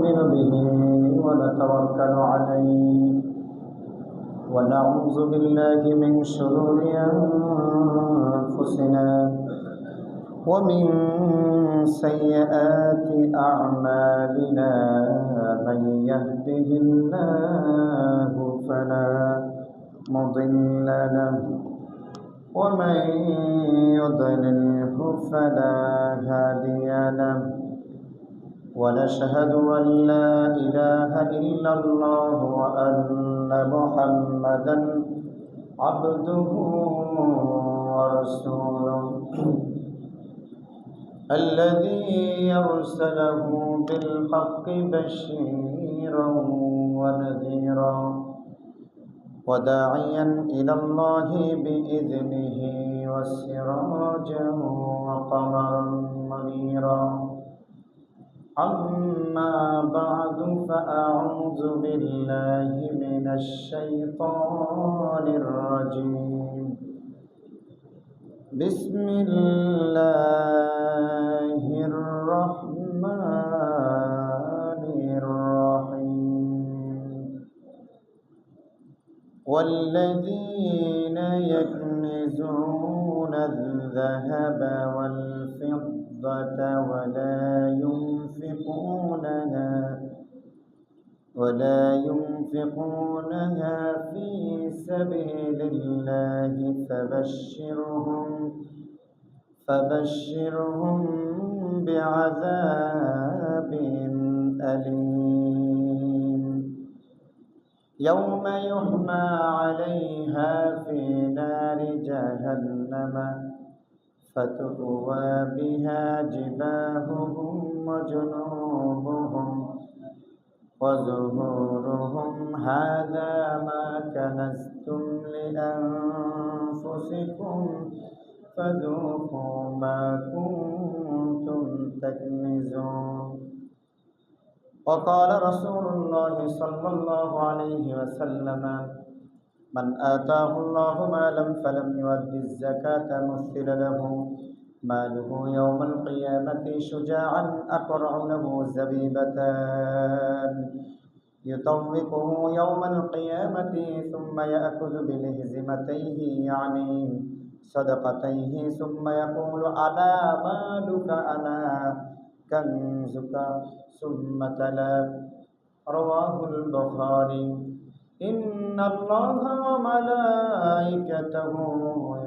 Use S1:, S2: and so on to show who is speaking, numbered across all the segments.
S1: نؤمن به ونتوكل عليه ونعوذ بالله من شرور أنفسنا ومن سيئات أعمالنا من يهده الله فلا مضل له ومن يضلله فلا هادي له ونشهد أن لا إله إلا الله وأن محمدا عبده ورسوله الذي يرسله بالحق بشيرا ونذيرا وداعيا إلى الله بإذنه وسراجا وقمرا منيرا أما بعد فأعوذ بالله من الشيطان الرجيم بسم الله الرحمن الرحيم والذين يكنزون الذهب والفضة ولا ينفقونها في سبيل الله فبشرهم بعذاب أليم يوم يحمى عليها في نار جهنم فتكوى بها جباههم وجنوبهم وظهورهم هذا ما كنزتم لأنفسكم فذوقوا ما كنتم تكنزون وقال رسول الله صلى الله عليه وسلم من آتاه الله مالا فلم يؤد الزكاة مثل له ماله يوم القيامة شجاعا أقرع له زبيبتان يطوقه يوم القيامة ثم يأخذ بلهزمتيه يعني صدقتيه ثم يقول أنا مالك أنا كنزك ثم تلا رواه البخاري إن الله وملائكته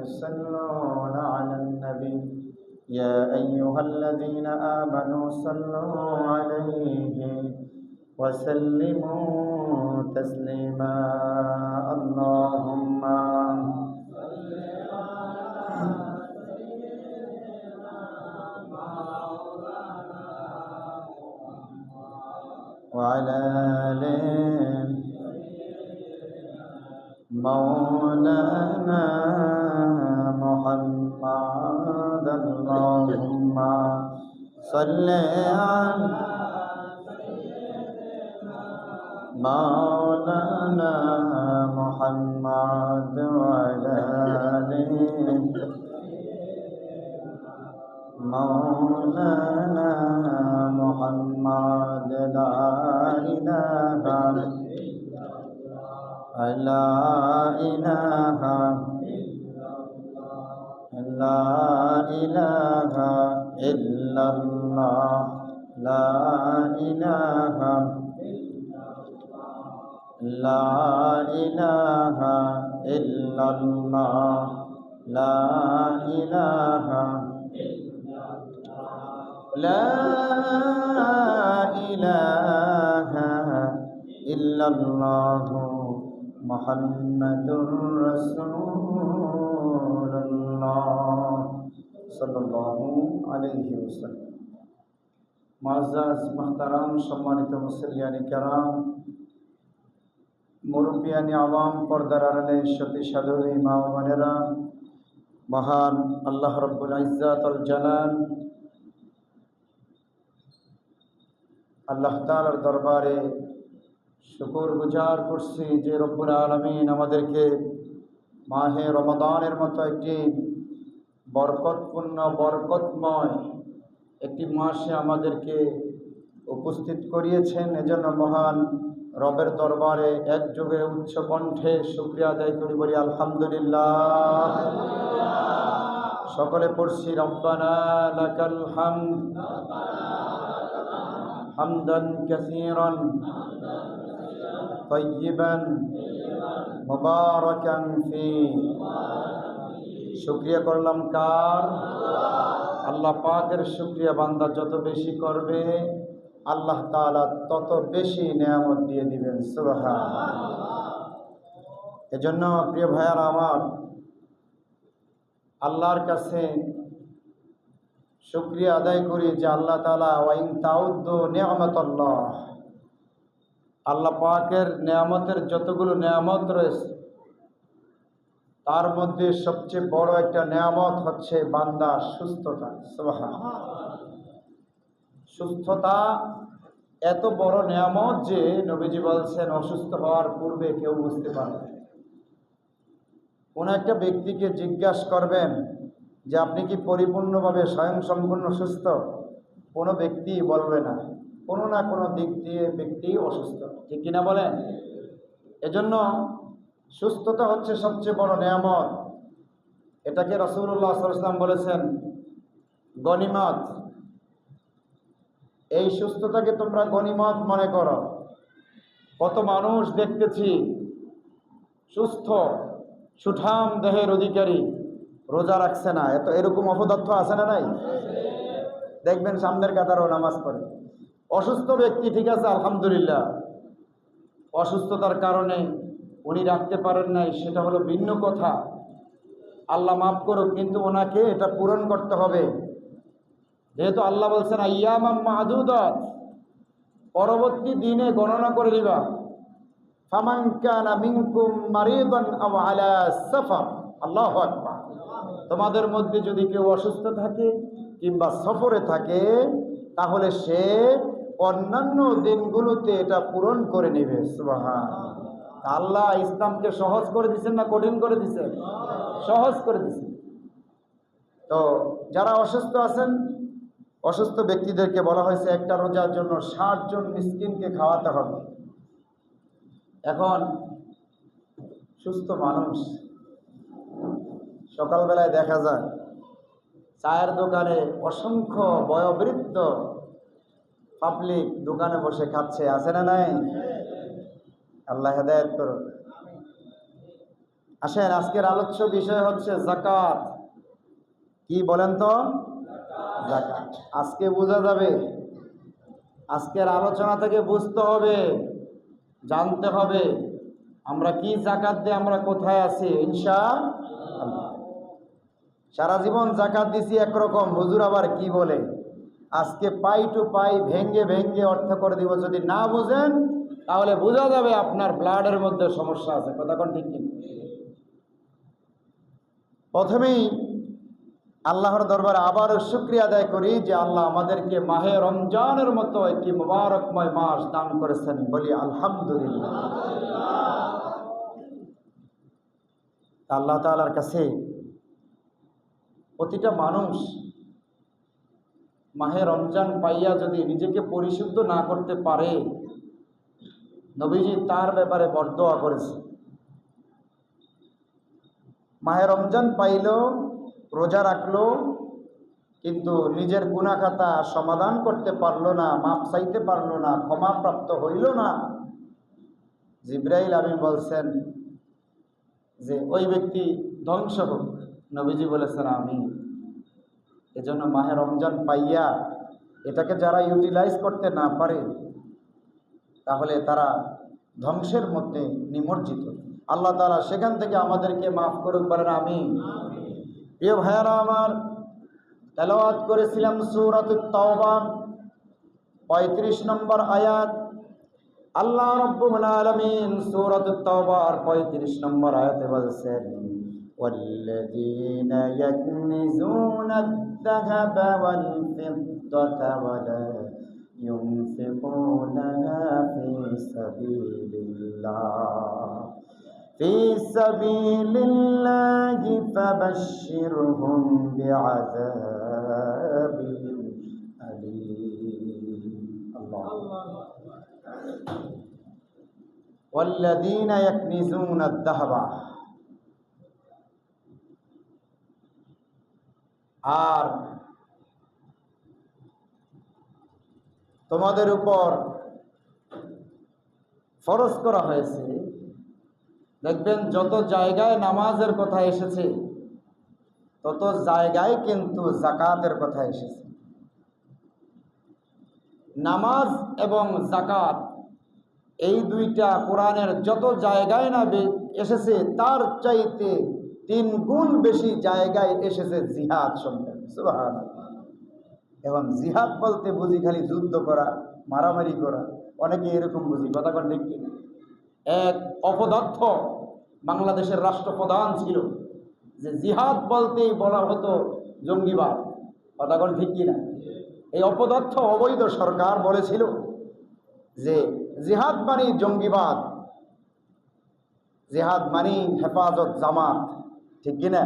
S1: يصلون على النبي يا أيها الذين آمنوا صلوا عليه وسلموا تسليما اللهم وعلى آل مولانا محمد اللهم صل على مولانا محمد وعلى آل مولانا محمد لا إله لا إله لا إله إلا الله لا إله لا إله إلا الله لا إله لا إله إلا الله محمد رسول الله صلى الله عليه وسلم معزز محترم সম্মানিত মুসল্লিয়ান কিরাম মুরব্বিয়ান আওয়াম পর্দার আড়ালে সতী সাধুরী মা ও বোনেরা মহান আল্লাহ রাব্বুল ইজ্জাত আল জালাল আল্লাহ তাআলার দরবারে শুকর গুজার করছি যে রব্বুল আলামিন আমাদেরকে মাহে রমাদানের মতো একটি বরকতপূর্ণ বরকতময় একটি মাসে আমাদেরকে উপস্থিত করিয়েছেন। এজন্য মহান রবের দরবারে একযোগে উচ্চ কণ্ঠে শুকরিয়া আদায় করি, বলি আলহামদুলিল্লাহ। সকলে পড়ছি রব্বানা লাকাল হামদ হামদান কাসীরান তাইয়িবান মুবারাকান ফি। শুকরিয়া করলাম কার? আল্লাহ পাকের শুকরিয়া বান্দা যত বেশি করবে আল্লাহ তাআলা তত বেশি নেয়ামত দিয়ে দিবেন। সুবহানাল্লাহ। এজন্য প্রিয় ভাইয়ারা আমার, আল্লাহর কাছে শুকরিয়া আদায় করি যে আল্লাহ তাআলা ওয়াইন তাউদ্দু নি'মাতাল্লাহ, আল্লাহ পাকের নেয়ামতের যতগুলো নেয়ামত রয়েছে তার মধ্যে সবচেয়ে বড় একটা নেয়ামত হচ্ছে বান্দার সুস্থতা। সুবহানাল্লাহ। সুস্থতা এত বড় নেয়ামত যে নবীজি বলছেন অসুস্থ হওয়ার পূর্বে কেউ বুঝতে পারবে না। কোন একটা ব্যক্তিকে জিজ্ঞাসা করবেন যে আপনি কি পরিপূর্ণভাবে স্বয়ংসম্পূর্ণ সুস্থ, কোনো ব্যক্তি বলবে না, কোনো না কোনো দিক দিয়ে ব্যক্তি অসুস্থ, ঠিক কিনা বলেন? এজন্য সুস্থতা হচ্ছে সবচেয়ে বড় নেয়ামত। এটাকে রাসূলুল্লাহ সাল্লাল্লাহু আলাইহি ওয়াসাল্লাম বলেছেন গনিমত। এই সুস্থতাকে তোমরা গনিমত মনে করো। কত মানুষ দেখতেছি সুস্থ সুঠাম দেহের অধিকারী, রোজা রাখছে না, এরকম অপদার্থ আছে না নাই? দেখবেন সামনের কাতারও নামাজ পড়ে। অসুস্থ ব্যক্তি ঠিক আছে আলহামদুলিল্লাহ, অসুস্থতার কারণে উনি রাখতে পারেন নাই, সেটা হলো ভিন্ন কথা, আল্লাহ মাফ করুক, কিন্তু ওনাকে এটা পূরণ করতে হবে। যেহেতু আল্লাহ বলছেন আইয়ামাম মাদুদাত, পরবর্তী দিনে গণনা করে দিবা। ফামান কানা মিনকুম মারিদান আও আলা সাফার, আল্লাহু আকবার। তোমাদের মধ্যে যদি কেউ অসুস্থ থাকে কিংবা সফরে থাকে তাহলে সে অন্যান্য দিনগুলোতে এটা পূরণ করে নেবে। সুবহানাল্লাহ। আল্লাহ ইসলামকে সহজ করে দিয়েছেন না কঠিন করে দিয়েছেন? সহজ করে দিয়েছেন। তো যারা অসুস্থ আছেন, অসুস্থ ব্যক্তিদেরকে বলা হয়েছে একটা রোজার জন্য 60 জন মিসকিনকে খাওয়াতে হবে। এখন সুস্থ মানুষ সকালবেলায় দেখা যায় চায়ের দোকানে অসংখ্য বয়োবৃদ্ধ পাবলিক দোকানে বসে খাচ্ছে, আছে না নাই? আল্লাহ হেদায়েত করুন। আসেন, আজকের আলোচ্য বিষয় হচ্ছে যাকাত। কি বলেন তো? যাকাত। আজকে বোঝা যাবে, আজকের আলোচনা থেকে বুঝতে হবে, জানতে হবে আমরা কি যাকাত দিয়ে আমরা কোথায় আছি। ইনশাআল্লাহ সারা জীবন যাকাত দিছি একরকম, হুজুর আবার কি বলে, আজকে পাই টু পাই ভেঙ্গে ভেঙ্গে অর্থ করে দিব। যদি না বুঝেন তাহলে বোঝা যাবে আপনার ব্লাডের মধ্যে সমস্যা আছে। কথা কোন ঠিক কিনা? প্রথমেই আল্লাহর দরবারে আবারও শুকরিয়া আদায় করি যে আল্লাহ আমাদেরকে মাহে রমজানের মতো একটি মুবারকময় মাস দান করেছেন, বলি আলহামদুলিল্লাহ। আল্লাহ তাআলার কাছে প্রতিটা মানুষ মাহে রমজান পাইয়া যদি নিজেকে পরিশুদ্ধ না করতে পারে, নবীজি তার ব্যাপারে বরদোয়া করেছে। মাহে রমজান পাইল, রোজা রাখলো, কিন্তু নিজের গুনাহ খাতা সমাধান করতে পারলো না, মাপ চাইতে পারলো না, ক্ষমা প্রাপ্ত হইল না। জিবরাইল আমিন বলছেন যে ওই ব্যক্তি ধ্বংস হোক। নবীজি বলেছেন আমিন। এজন্য মাহে রমজান পাইয়া এটাকে যারা ইউটিলাইজ করতে না পারে তাহলে তারা ধ্বংসের মধ্যে নিমজ্জিত। আল্লাহ তাআলা সেখান থেকে আমাদেরকে মাফ করুক, বলেন আমিন। প্রিয় ভাইয়ারা আমার, তেলাওয়াত করেছিলাম সূরাতুত তাওবা 35 নম্বর আয়াত। আল্লাহ রাব্বুল আলামিন সূরাতুত তাওবার 35 নম্বর আয়াতে বলেছেন ওয়াল্লাযীনা ইয়াকনিজুনা আয-যাহাবা ওয়াল ফিদ্দাতা ওয়া লা ইউনফিকুনাহা ফি সাবিলিল্লাহি ফাবাশশিরহুম বিআযাবিন আলীম। আল্লাহু ওয়াল্লাযীনা ইয়াকনিজুনা আদ-দাহাবা, আর তোমাদের উপর ফরজ করা হয়েছে, দেখবেন যত জায়গায় নামাজের কথা এসেছে তত জায়গায় কিন্তু যাকাতের কথা এসেছে। নামাজ এবং যাকাত এই দুইটা কোরআনের যত জায়গায় না এসেছে তার চাইতে 3 গুণ বেশি জায়গায় এসেছে জিহাদ সম্পর্কে। সুবহানাল্লাহ। এবং জিহাদ বলতে বুঝি খালি যুদ্ধ করা, মারামারি করা, অনেকে এরকম বুঝি, কথা কোন ঠিক কিনা? এক অপদার্থ বাংলাদেশের রাষ্ট্রপ্রধান ছিল যে জিহাদ বলতেই বলা হতো জঙ্গিবাদ, কথা কোন ঠিক কিনা? এই অপদার্থ অবৈধ সরকার বলেছিল যে জিহাদ মানি জঙ্গিবাদ, জিহাদ মানি হেফাজত জামাত, ঠিক কিনা?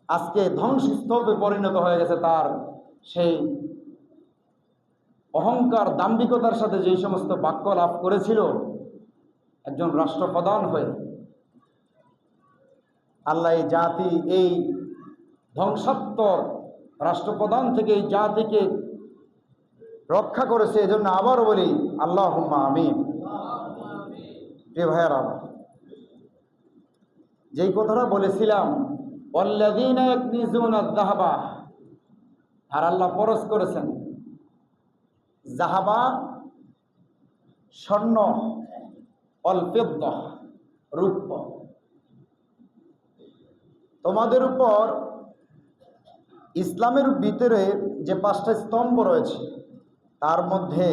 S1: আজকে ধ্বংসস্তূপে পরিণত হয়ে গেছে তার সেই অহংকার দাম্ভিকতার সাথে যেই সমস্ত বাক্য লাভ করেছিল একজন রাষ্ট্রপ্রধান হয়ে। আল্লাহ এই জাতি, এই ধ্বংসাত্মক রাষ্ট্রপ্রধান থেকে এই জাতিকে রক্ষা করেছে। এজন্য আবারও বলি আল্লাহুম্মা আমিন। প্রিয় ভাইয়েরা, যেই কথাটা বলেছিলাম ওয়াল্লাযীনা ইয়াকনিজুনা আদ-দাহাবা, আর আল্লাহ ফরজ করেছেন যাহাবা স্বর্ণ, ওয়াল ফিদ্দা রূপ। তোমাদের উপর ইসলামের ভিতরে যে 5টা স্তম্ভ রয়েছে তার মধ্যে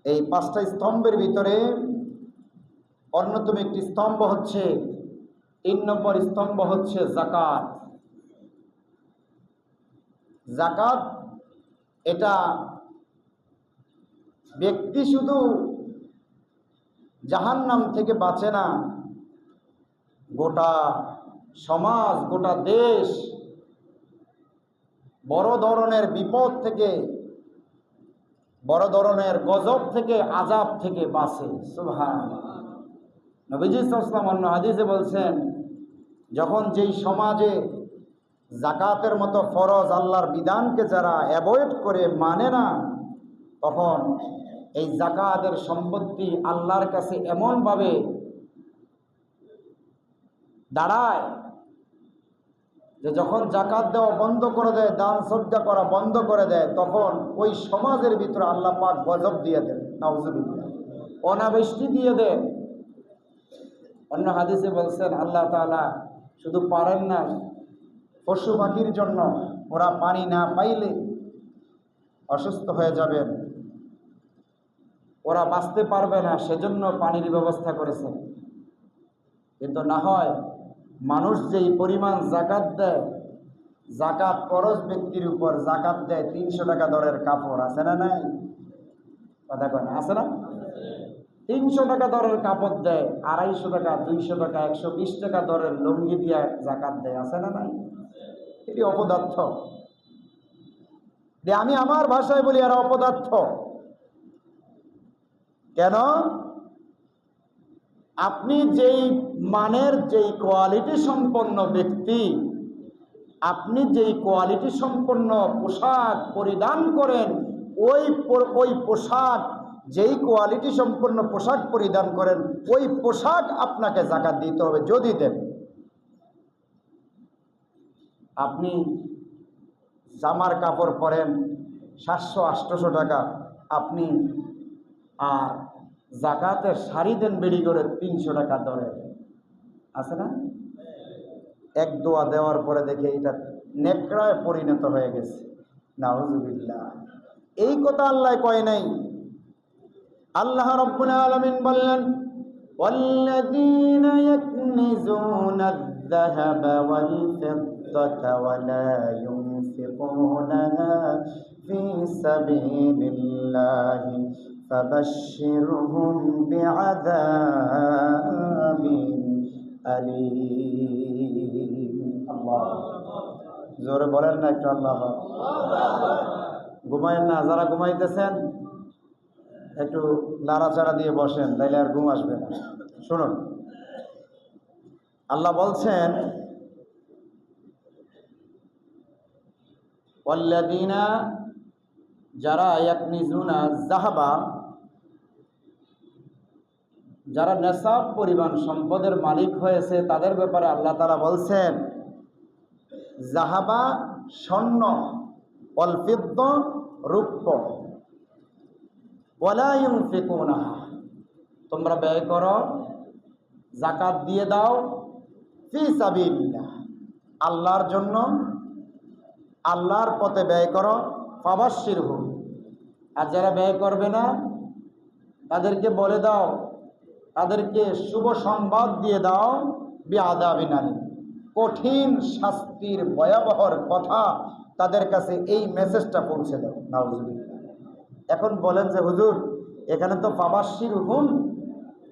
S1: এই 5টা স্তম্ভের ভিতরে অন্যতম একটি স্তম্ভ হচ্ছে, 3 নম্বর স্তম্ভ হচ্ছে যাকাত। যাকাত এটা ব্যক্তি শুধু জাহান্নাম থেকে বাঁচে না, গোটা সমাজ, গোটা দেশ বড় ধরনের বিপদ থেকে, বড় ধরনের গজব থেকে, আযাব থেকে বাঁচে। সুবহানাল্লাহ। নবীজি সাল্লাল্লাহু আলাইহি ওয়াসাল্লাম অন্য হাদিসে বলছেন, যখন যেই সমাজে যাকাতের মতো ফরজ আল্লাহর বিধানকে যারা অ্যাভয়েড করে, মানে না, তখন এই যাকাতের সম্পত্তি আল্লাহর কাছে এমনভাবে দাঁড়ায় যে যখন যাকাত দেওয়া বন্ধ করে দেয়, দান সদকা করা বন্ধ করে দেয়, তখন ওই সমাজের ভিতরে আল্লাহ পাক গজব দিয়ে দেন, নাউজুবিল্লাহ, অনাবৃষ্টি দিয়ে দেন। অন্য হাদিসে বলছেন আল্লাহ তাআলা শুধু পারেন না, পশু পাখির জন্য ওরা পানি না পাইলে অসুস্থ হয়ে যাবেন, ওরা বাঁচতে পারবে না, সেজন্য পানির ব্যবস্থা করেছেন। কিন্তু না হয় মানুষ যেই পরিমাণ যাকাত দেয়, যাকাত ফরজ ব্যক্তির উপর যাকাত দেয় 300 টাকা দরের কাপড়, আছে না নাই? কথা কয় না, আছে না? 300 টাকা দরের কাপড় দেয়, 250 টাকা, 200 টাকা, 120 টাকা দরের লুঙ্গি দিয়ে যাকাত দেয়, আছে না নাই? এটি অপদার্থ। আমি আমার ভাষায় বলি এরা অপদার্থ। কেন? আপনি যেই মানের, যেই কোয়ালিটি সম্পন্ন ব্যক্তি, আপনি যেই কোয়ালিটি সম্পন্ন পোশাক পরিধান করেন, ওই পোশাক, যেই কোয়ালিটি সম্পন্ন পোশাক পরিধান করেন, ওই পোশাক আপনাকে যাকাত দিতে হবে, যদি দেন। আপনি জামার কাপড় পরেন 700-800 টাকা, আপনি আর যাকাতের শাড়ি দেন বেড়ি করে 300 টাকা দরে, আছে না? এক দোয়া দেওয়ার পরে দেখে এটা নেকড়ায় পরিণত হয়ে গেছে, নাউজুবিল্লাহ। এই কথা আল্লাহ কয় নাই। আল্লাহ রাব্বুল আলামিন বললেন ওয়াল্লাযীনা ইয়াকনিজুনা আয-যাহাবা ওয়াল ফিদ্দাতা ওয়া লা ইউনফিকুনাহা ফী সাবিলিল্লাহি ফাবাশশিরহুম বিআযাবিন আলীম। আল্লাহ, জোরে বলেন না একটু আল্লাহ। ঘুমায়েন না, যারা ঘুমাইতেছেন একটু নাড়াচাড়া দিয়ে বসেন, তাইলে আর ঘুম আসবে না। শুনুন, আল্লাহ বলছেন ওয়াল্লাযীনা, যারা ইয়াকনিজুনা যাহাবা, যারা নেশাব পরিমাণ সম্পদের মালিক হয়েছে তাদের ব্যাপারে আল্লাহ তাআলা বলছেন যাহাবা স্বর্ণ, ওয়াল ফিদ্দা রূপ্য, ওয়ালা ইউনফিকুনাহা, তোমরা ব্যয় করো, যাকাত দিয়ে দাও, ফি সাবিলিল্লাহ, আল্লাহর জন্য, আল্লাহর পথে ব্যয় করো, ফাবাশশিরহুম, আর যারা ব্যয় করবে না তাদেরকে বলে দাও, তাদেরকে শুভ সংবাদ দিয়ে দাও, বিআযাবিন আলীম, কঠিন শাস্তির ভয়াবহর কথা তাদের কাছে এই মেসেজটা পৌঁছে দাও। নাউজুবিল্লাহ। এখন বলেন যে হুজুর, এখানে তো ফাবাশশিরহুম,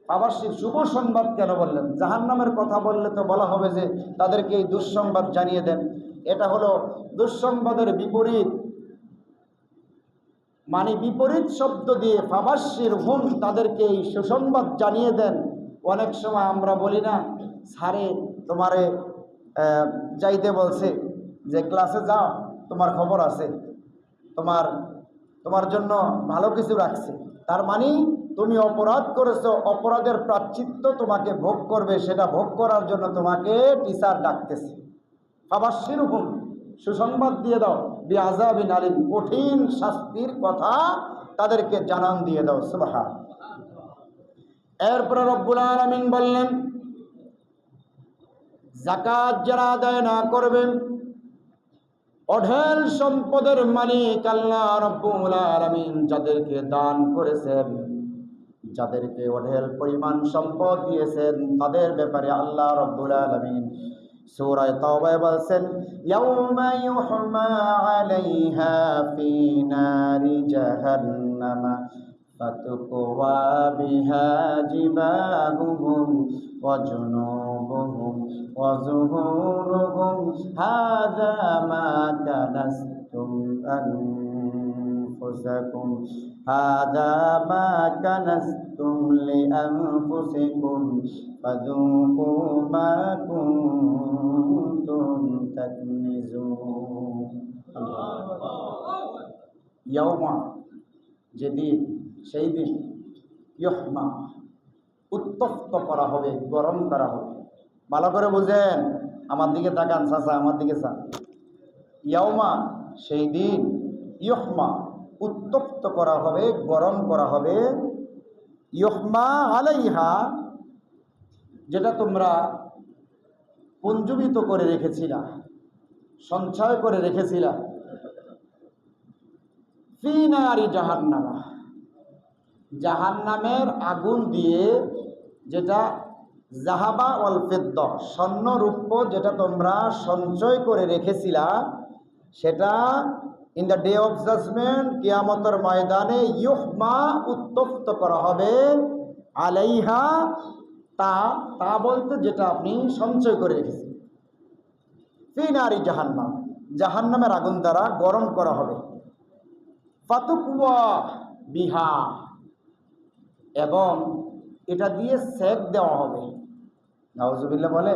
S1: ফাবাশশির শুভ সংবাদ কেন বললেন? জাহান্নামের কথা বললে তো বলা হবে যে তাদেরকে এই দুঃসংবাদ জানিয়ে দেন। এটা হলো দুঃসংবাদের বিপরীত, মানে বিপরীত শব্দ দিয়ে ফাবাশশিরহুম, তাদেরকে এই সুসংবাদ জানিয়ে দেন। অনেক সময় আমরা বলি না, স্যারে তোমারে যাইতে বলছে, যে ক্লাসে যাও, তোমার খবর আছে, তোমার জন্য ভালো কিছু রাখছে। তার মানে তুমি অপরাধ করেছো, অপরাধের প্রায়শ্চিত্ত তোমাকে ভোগ করবে, সেটা ভোগ করার জন্য তোমাকে টিচার ডাকতেছে। ফাবাশশিরহুম, সুসংবাদ দিয়ে দাও, বিআযাবিন আলীম, কঠিন শাস্তির কথা তাদেরকে জানান দিয়ে দাও। সুবহান। এরপরে রব্বুল আলামিন বললেন, যাকাত যারা আদায় না করবেন, অঢেল সম্পদের মালিক আল্লাহ রব্বুল আলামিন যাদেরকে দান করেছেন, যাদেরকে অঢেল পরিমাণ সম্পদ দিয়েছেন, তাদের ব্যাপারে আল্লাহ রব্বুল আলামিন সূরা তাওবায় বলছেন, ইয়াউমা ইউহমা আলাইহা ফি নারি জাহান্নামা ফাতুকওয়া বিহা জিবাহুহুম ওয়া জুনুবুহুম ওয়া যুহুরুহুম হাযা মা কানাসতুম আনফুসাকুম হাযা মা কানাসতুম লিআনফুসিকুম ফাযুকু মা কুনতুম তাকনিজুন। ইয়াউমা, যেদিন, সেই দিন, ইউহমা, উত্তপ্ত করা হবে, গরম করা হবে। ভালো করে বুঝেন, আমার দিকে তাকান চাচা, আমার দিকে চান। ইয়াউমা, সেই দিন, ইউহমা, উত্তপ্ত করা হবে, গরম করা হবে, ইউহমা আলাইহা, যেটা তোমরা পুঞ্জীবিত করে রেখেছিলা, সঞ্চয় করে রেখেছিলা, ফি নারি জাহান্নামা, জাহান্নামের আগুন দিয়ে, যেটা যাহাবা ওয়াল ফিদ্দা, স্বর্ণ রূপ্য যেটা তোমরা সঞ্চয় করে রেখেছিলা, সেটা in the day of judgment, কিয়ামতের ময়দানে, ইউহমা, উত্তপ্ত করা হবে, আলাইহা, তা বলতে যেটা আপনি সঞ্চয় করে রেখেছেন, ফি নারি জাহান্নাম, জাহান্নামের আগুন দ্বারা গরম করা হবে, ফাতুকওয়া বিহা, এবং এটা দিয়ে সেক দেওয়া হবে। নাউজুবিল্লাহ বলে।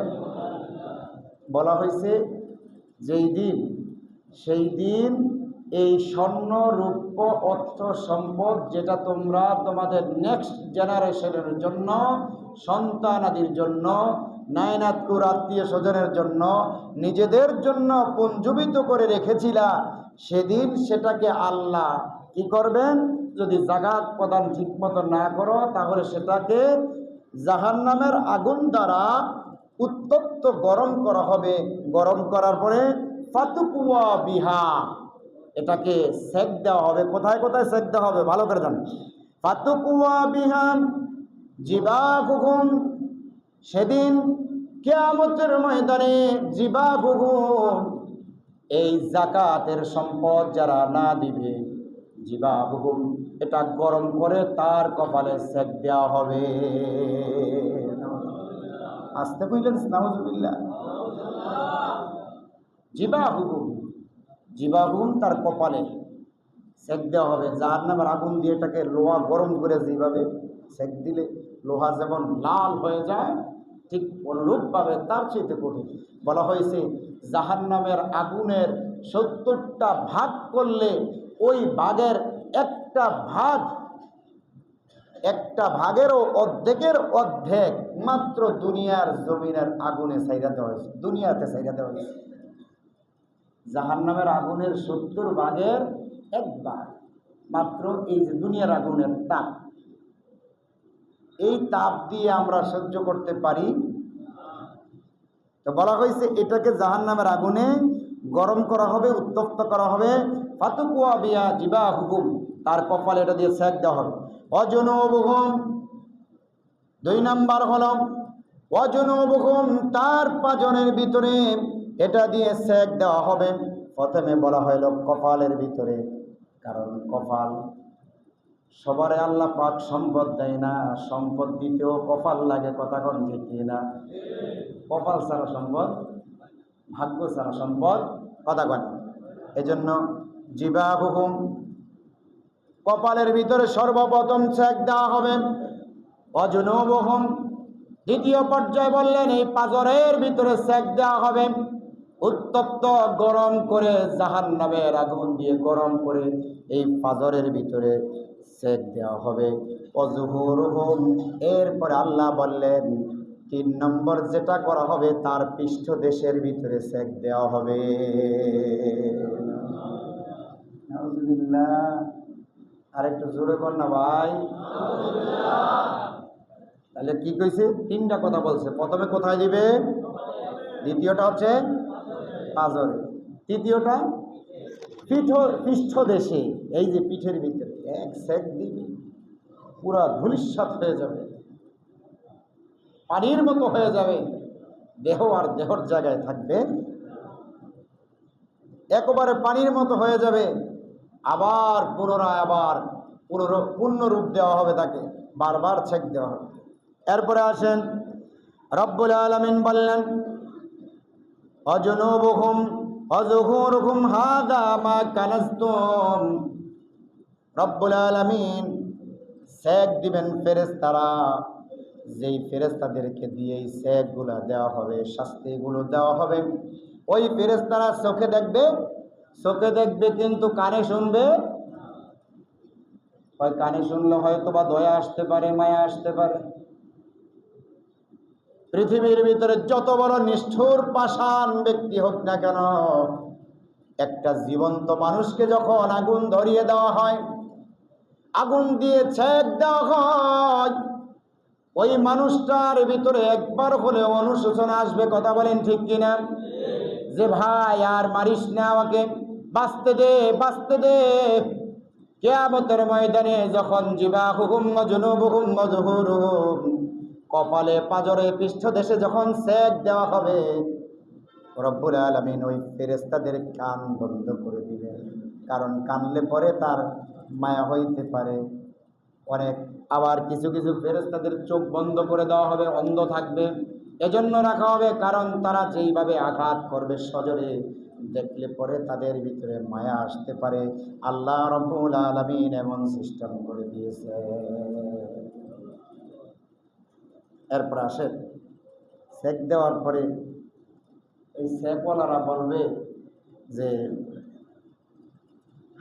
S1: বলা হয়েছে যেই দিন, সেই দিন এই স্বর্ণ রূপ্য অর্থ সম্পদ যেটা তোমরা তোমাদের নেক্সট জেনারেশনের জন্য, সন্তানাদির জন্য, নায়নাতকুর আত্মীয় স্বজনের জন্য, নিজেদের জন্য পুঞ্জীবিত করে রেখেছিলা, সেদিন সেটাকে আল্লাহ কি করবেন? যদি যাকাত প্রদান ঠিকমতো না করো, তাহলে সেটাকে জাহান্নামের আগুন দ্বারা উত্তপ্ত গরম করা হবে। গরম করার পরে ফাতুকওয়া বিহা, এটাকে সেক দেওয়া হবে। কোথায় কোথায় সেক দেওয়া হবে ভালো করে জান। ফাতুকওয়া বিহা জিবাহুহুম, সেদিন কিয়ামতের ময়দানে, জিবাহুহুম, এই যাকাতের সম্পদ যারা না দিবে, জিবাহুহুম, এটা গরম করে তার কপালে সেক দেওয়া হবে। আসতে কইলেন নাউজুবিল্লাহ। জিবাহুহুম, জিবাহুহুম, তার কপালে সেক দেওয়া হবে। জাহান্নামের আগুন দিয়ে এটাকে লোহা গরম করে যেভাবে সেক দিলে লোহা যেমন লাল হয়ে যায়, ঠিক অনুরূপভাবে তার চেয়ে কঠিন। বলা হয়েছে জাহান্নামের আগুনের 70টা ভাগ করলে ওই ভাগের একটা ভাগেরও অর্ধেকের অর্ধেক মাত্র দুনিয়ার জমিনের আগুনে ছাইরা দেওয়া হয়েছে, দুনিয়াতে ছাইরা দেওয়া হয়েছে। জাহান্নামের আগুনের 70 ভাগের এক ভাগ মাত্র এই যে দুনিয়ার আগুনের তাপ, এই তাপ দিয়ে আমরা সহ্য করতে পারি। তো বলা হয়েছে এটাকে জাহান্নামের আগুনে গরম করা হবে, উত্তপ্ত করা হবে। ফাতুকুয়া বিয়া জিবাহুকুম, তার কপালে এটা দিয়ে সেক দেওয়া হবে। অজনুবুহুম, 2 নাম্বার হলো অজনুবুহুম, তার পাজনের ভিতরে এটা দিয়ে সেক দেওয়া হবে। প্রথমে বলা হলো কপালের ভিতরে, কারণ কপাল সবারে আল্লাহ পাক সম্পদ দেয় না, সম্পদ দিতেও কপাল লাগে। কথা কোন ঠিক না? কপাল ছাড়া সম্পদ, ভাগ্য ছাড়া সম্পদ, কথা কোন? এজন্য জিবাহুকুম, কপালের ভিতরে সর্বপ্রথম সেক দেওয়া হবে। অজনুবুহুম, দ্বিতীয় পর্যায়ে বললেন এই পাজরের ভিতরে সেক দেওয়া হবে, উত্তপ্ত গরম করে জাহান্নামের আগুন দিয়ে গরম করে এই পাজরের ভিতরে সেক দেওয়া হবে। অজুহুরুহুম, এরপরে আল্লাহ বললেন 3 নম্বর যেটা করা হবে তার পৃষ্ঠদেশের ভিতরে সেক দেওয়া হবে। নাউজুবিল্লাহ, আর একটু জোরে কর না ভাই। তাহলে কি কইছে? 3টা কথা বলছে। প্রথমে কোথায় দিবে? দ্বিতীয়টা হচ্ছে পাজরে, তৃতীয়টা পৃষ্ঠদেশে, এই যে পিঠের ভিতরে এক সেক দিবে, পুরা ধূলিসাৎ হয়ে যাবে, পানির মতো হয়ে যাবে, দেহ আর দেহর জায়গায় থাকবে, একেবারে পানির মতো হয়ে যাবে। আবার পুনরায় আবার পূর্ণ রূপ দেওয়া হবে, তাকে বারবার ছেক দেওয়া হবে। এরপরে আসেন রব্বুল আলামিন বললেন অজনুবুহুম অজুহুরুহুম হাযা মা কানাজতুম। রব্বুল আলামিন সেক দিবেন ফেরেশতারা, যেই ফেরেশতাদেরকে দিয়ে এই সেকগুলো দেওয়া হবে, শাস্তিগুলো দেওয়া হবে। ওই ফেরেশতারা চোখে দেখবে কিন্তু কানে শুনবে। হয় কানে শুনলে হয়তো বা দয়া আসতে পারে, মায়া আসতে পারে। পৃথিবীর ভিতরে যত বড় নিষ্ঠুর পাষাণ ব্যক্তি হোক না কেন, একটা জীবন্ত মানুষকে যখন আগুন ধরিয়ে দেওয়া হয়, আগুন দিয়ে ছেক দেওয়া হয়, ওই মানুষটার ভিতরে একবার হলে অনুশোচনা আসবে। কথা বলেন ঠিক কিনা? যে ভাই আর মারিস না আমাকে, বাঁচতে দে, বাঁচতে দে। কিয়ামতের ময়দানে যখন জিবাহুহুম ওয়াজুনুবুহুম ওয়াজুহুরুহুম, কপালে পাজরে পৃষ্ঠদেশে যখন সেক দেওয়া হবে, রব্বুল আলামিন ওই ফেরেশতাদের কান বন্ধ করে দিবেন। কারণ কানলে পরে তার মায়া হইতে পারে অনেক। আবার কিছু কিছু ফেরেশতাদের চোখ বন্ধ করে দেওয়া হবে, অন্ধ থাকবে। এজন্য রাখা হবে কারণ তারা যেইভাবে আঘাত করবে সজোরে, দেখলে পরে তাদের ভিতরে মায়া আসতে পারে। আল্লাহ রব্বুল আলামিন এমন সিস্টেম করে দিয়েছে। এরপর আসেন সেক দেওয়ার পরে এই সেকওয়ালারা বলবে যে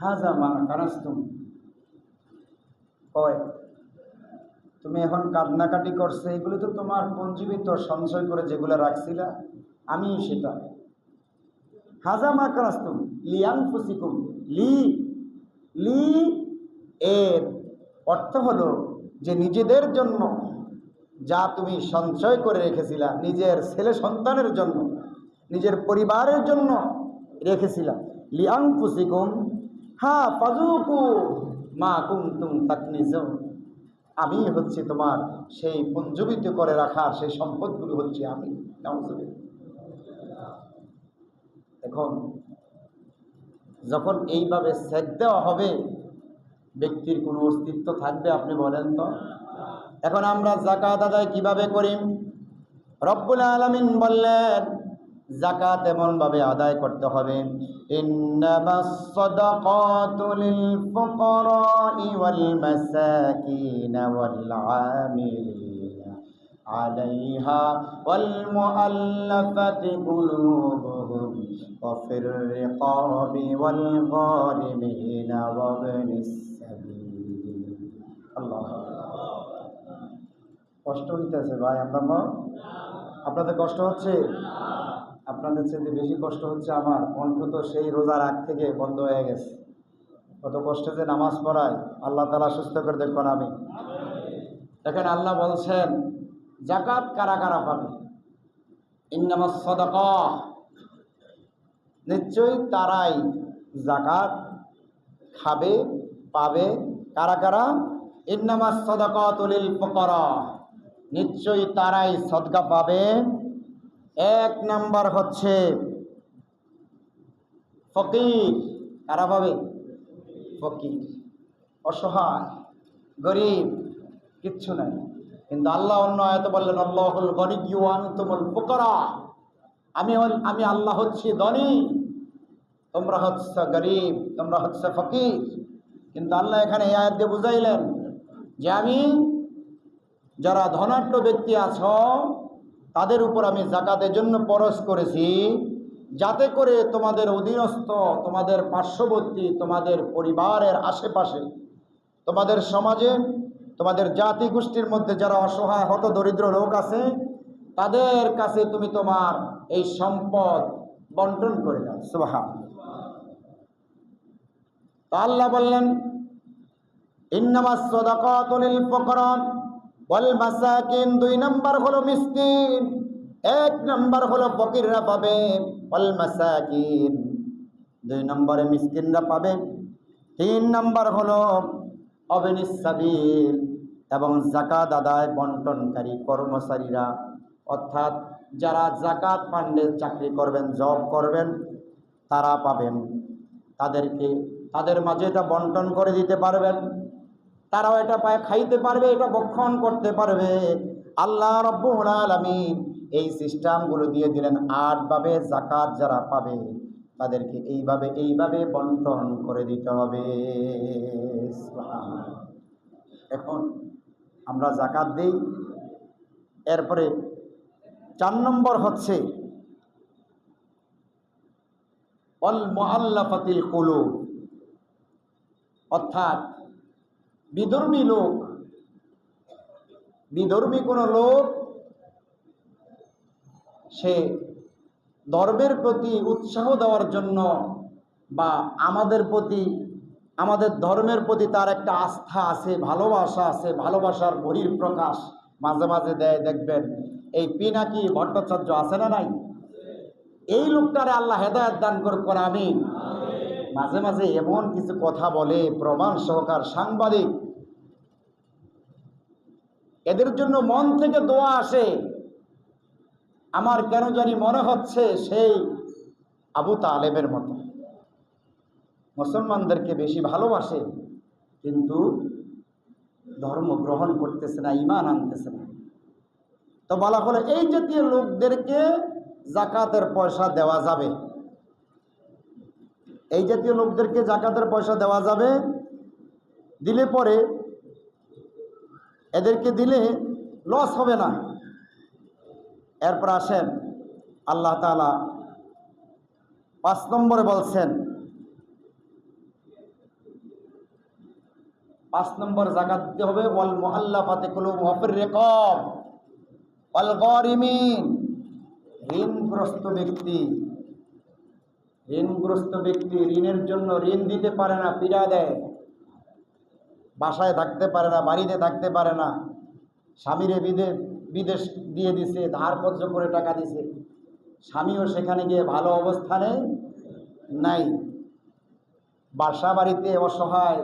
S1: হাযা মা কানাজতুম, কয় তুমি এখন কান্নাকাটি করছে, এগুলো তো তোমার পঞ্জীবিত সঞ্চয় করে যেগুলো রাখছিলা, আমি সেটা। হাযা মা কানাজতুম লিআনফুসিকুম, লি লি এর অর্থ হলো যে নিজেদের জন্য যা তুমি সঞ্চয় করে রেখেছিলা, নিজের ছেলে সন্তানের জন্য, নিজের পরিবারের জন্য রেখেছিলা। লিআনফুসিকুম ফাযুকু মা কুনতুম তাকনিজুন, আমি হচ্ছে তোমার সেই পঞ্জীবিত করে রাখার সেই সম্পদগুলো হচ্ছে আমি। এখন যখন এইভাবে সেক দেওয়া হবে, ব্যক্তির কোনো অস্তিত্ব থাকবে? আপনি বলেন তো। এখন আমরা যাকাত আদায় কিভাবে করি? রব্বুল আলামিন বললেন যাকাত এমন ভাবে আদায় করতে হবে, ইন্নামাস সাদাকাতু লিল ফুকারাই ওয়াল মাসাকিন ওয়াল আমিলিনা আলাইহা ওয়াল মুআল্লাফাতি কুলুবুহুম ওয়া ফির রিকাবি ওয়াল গারিমিনা ওয়া ইবনিস সাবিল। আল্লাহ, কষ্ট হইতেছে ভাই, আপনাদের কষ্ট হচ্ছে? আপনাদের চেয়ে বেশি কষ্ট হচ্ছে আমার। কণ্ঠ তো সেই রোজার আগ থেকে বন্ধ হয়ে গেছে। কত কষ্টে যে নামাজ পড়ায়, আল্লাহ তাআলা সুস্থ করে দেখুন। আমি দেখেন, আল্লাহ বলছেন যাকাত কারা কারা পাবে। ইন্নামাস সাদাকা, নিশ্চয়ই তারাই যাকাত খাবে, পাবে। কারা কারা? ইন্নামাস সাদাকাতু লিল ফুকারা, নিশ্চয়ই তারাই সদকা পাবে। এক নাম্বার হচ্ছে ফকির। কারা পাবে? ফকির, অসহায়, গরিব, কিচ্ছু নাই। কিন্তু আল্লাহ অন্য আয়াতে বললেন আল্লাহুল গনিয়্যু ওয়া আনতুমুল ফুকারা, আমি আল্লাহ হচ্ছি ধনী, তোমরা হচ্ছ গরিব, তোমরা হচ্ছে ফকির। কিন্তু আল্লাহ এখানে এই আয়াত দিয়ে বুঝাইলেন যে আমি যারা ধনাঢ্য ব্যক্তি আছো তাদের উপর আমি যাকাতের জন্য ফরজ করেছি, যাতে করে তোমাদের অধীনস্থ, তোমাদের পার্শ্ববর্তী, তোমাদের পরিবারের আশেপাশে, তোমাদের সমাজে, তোমাদের জাতি গোষ্ঠীর মধ্যে যারা অসহায় হত দরিদ্র লোক আছে তাদের কাছে তুমি তোমার এই সম্পদ বন্টন করে দাও। সুবহানাল্লাহ। তো আল্লাহ বললেন ইন্নামাস সাদাকাতু লিল ফুকারা ওয়াল মাসাকিন, 2 নাম্বার হলো মিসকিন, 1 নাম্বার হলো ফকিররা পাবে। ওয়াল মাসাকিন, 2 নম্বরে মিসকিনরা পাবে। 3 নাম্বার হলো ইবনিস সাবিল, এবং যাকাত আদায় বন্টনকারী কর্মচারীরা, অর্থাৎ যারা যাকাত ফান্ডে চাকরি করবেন, জব করবেন, তারা পাবেন। তাদেরকে তাদের মাঝে এটা বন্টন করে দিতে পারবেন, তারাও এটা পায় খাইতে পারবে, এটা ভক্ষণ করতে পারবে। আল্লাহ রাব্বুল আলামিন এই সিস্টেমগুলো দিয়ে দিলেন। 8 ভাবে যাকাত যারা পাবে তাদেরকে এইভাবে বন্টন করে দিতে হবে। এখন আমরা যাকাত দেই। এরপরে 4 নম্বর হচ্ছে ওয়াল মুআল্লাফাতিল কুলুব, অর্থাৎ বিধর্মী লোক, বিধর্মী কোনো লোক সে ধর্মের প্রতি উৎসাহ দেওয়ার জন্য বা আমাদের প্রতি, আমাদের ধর্মের প্রতি তার একটা আস্থা আছে, ভালোবাসা আছে, ভালোবাসার বহিঃপ্রকাশ মাঝে মাঝে দেয়। দেখবেন এই পিনাকি ভট্টাচার্য আছে না নাই, এই লোকটারে আল্লাহ হেদায়েত দান করুক, আমিন। মাঝে মাঝে এমন কিছু কথা বলে, প্রমাণ সহকার সাংবাদিক, এদের জন্য মন থেকে দোয়া আসে। আমার কেন জানি মনে হচ্ছে সেই আবু তালেবের মতো, মুসলমানদেরকে বেশি ভালোবাসে কিন্তু ধর্ম গ্রহণ করতেছে না, ঈমান আনতেছে না। তো বলা হলো এই জাতীয় লোকদেরকে যাকাতের পয়সা দেওয়া যাবে, এই জাতীয় লোকদেরকে যাকাতের পয়সা দেওয়া যাবে। দিলে পরে এদেরকে দিলে লস হবে না। এরপর আসেন আল্লাহ তাআলা 5 নম্বরে বলছেন, 5 নম্বর যাকাত দিতে হবে ওয়াল মুআল্লাফাতি কুলুবুহুম ওয়া ফির রিকাব ওয়াল গারিমিন, ঋণগ্রস্ত ব্যক্তি, ঋণগ্রস্ত ব্যক্তি ঋণের জন্য ঋণ দিতে পারে না, পীড়া দেয়, বাসায় থাকতে পারে না, বাড়িতে থাকতে পারে না, স্বামীরে বিদেশ দিয়ে দিছে, ধার কর্জ করে টাকা দিছে, স্বামীও সেখানে গিয়ে ভালো অবস্থানে নাই, বাসা বাড়িতে অসহায়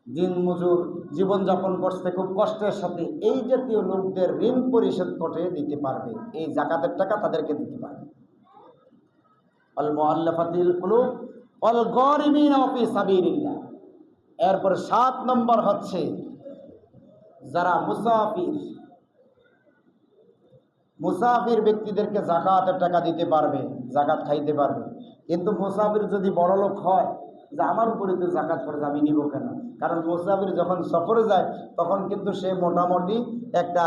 S1: দিনমজুর জীবনযাপন করছে খুব কষ্টের সাথে। এই জাতীয় লোকদের ঋণ পরিশোধ করে দিতে পারবে, এই যাকাতের টাকা তাদেরকে দিতে পারবে। আল মুআল্লাফাতিল কুলুব ওয়াল গারিমিনা ফি সাবিলিল্লাহ। এরপর 7 নম্বর হচ্ছে যারা মুসাফির, মুসাফির ব্যক্তিদেরকে জাকাতের টাকা দিতে পারবে, জাকাত খাইতে পারবে। কিন্তু মুসাফির যদি বড় লোক হয়, যে আমার উপরে তো জাকাত খরচ আমি নিব কেন? কারণ মুসাফির যখন সফরে যায় তখন কিন্তু সে মোটামুটি একটা